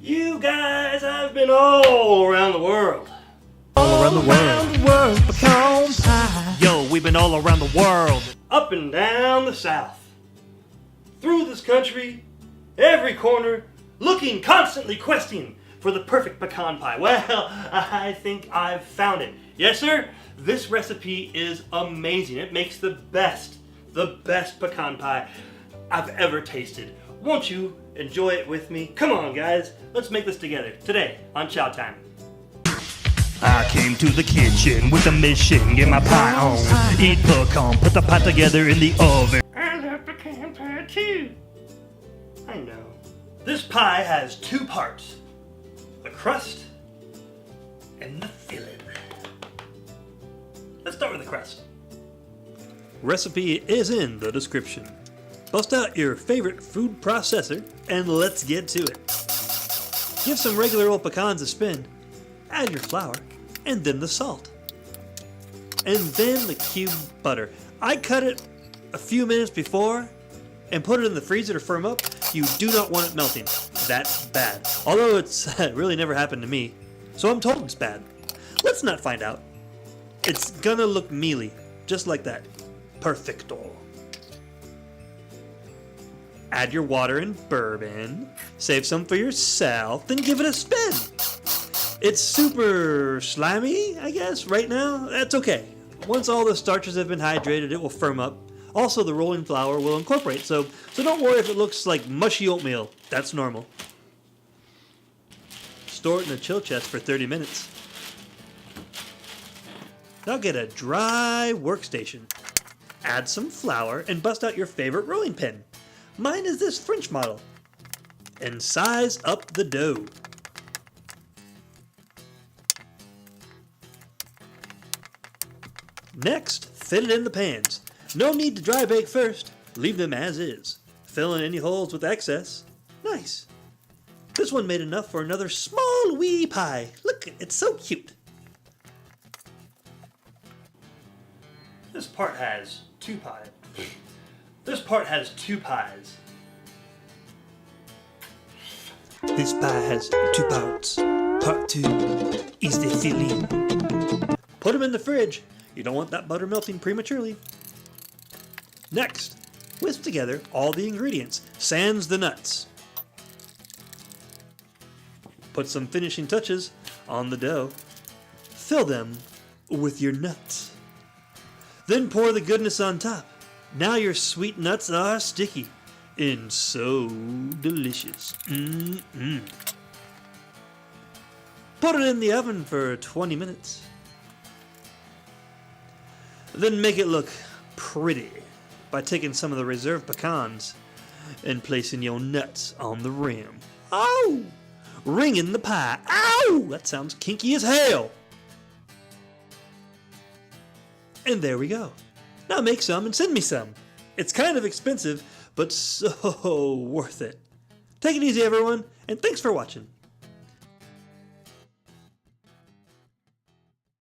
You guys, I've been all around the world. All around the world, pecan pie. Yo, we've been all around the world. Up and down the South. Through this country, every corner, looking, constantly questing for the perfect pecan pie. Well, I think I've found it. Yes, sir, this recipe is amazing. It makes the best pecan pie I've ever tasted. Won't you enjoy it with me? Come on, guys, let's make this together today on Chow Time. I came to the kitchen with a mission, get my pie on, eat pecan, put the pie together in the oven. I love pecan pie too. I know. This pie has two parts, the crust and the filling. Let's start with the crust. Recipe is in the description. Bust out your favorite food processor and let's get to it. Give some regular old pecans a spin, add your flour, and then the salt. And then the cube butter. I cut it a few minutes before and put it in the freezer to firm up. You do not want it melting. That's bad. Although it's really never happened to me, so I'm told it's bad. Let's not find out. It's gonna look mealy, just like that. Perfecto. Add your water and bourbon, save some for yourself, then give it a spin. It's super slimy, I guess, right now. That's okay. Once all the starches have been hydrated, it will firm up. Also, the rolling flour will incorporate, so don't worry if it looks like mushy oatmeal. That's normal. Store it in a chill chest for 30 minutes. Now get a dry workstation. Add some flour and bust out your favorite rolling pin. Mine is this French model. And size up the dough. Next, fit it in the pans. No need to dry bake first. Leave them as is. Fill in any holes with excess. Nice. This one made enough for another small wee pie. Look, it's so cute. This part has two pies. This part has two pies. This pie has two parts. Part 2 is the filling. Put them in the fridge. You don't want that butter melting prematurely. Next, whisk together all the ingredients, sans the nuts. Put some finishing touches on the dough. Fill them with your nuts. Then pour the goodness on top. Now your sweet nuts are sticky and so delicious. Put it in the oven for 20 minutes. Then make it look pretty by taking some of the reserved pecans and placing your nuts on the rim. Ow! Ringing the pie. Ow! That sounds kinky as hell. And there we go. Now make some and send me some. It's kind of expensive, but so worth it. Take it easy, everyone, and thanks for watching.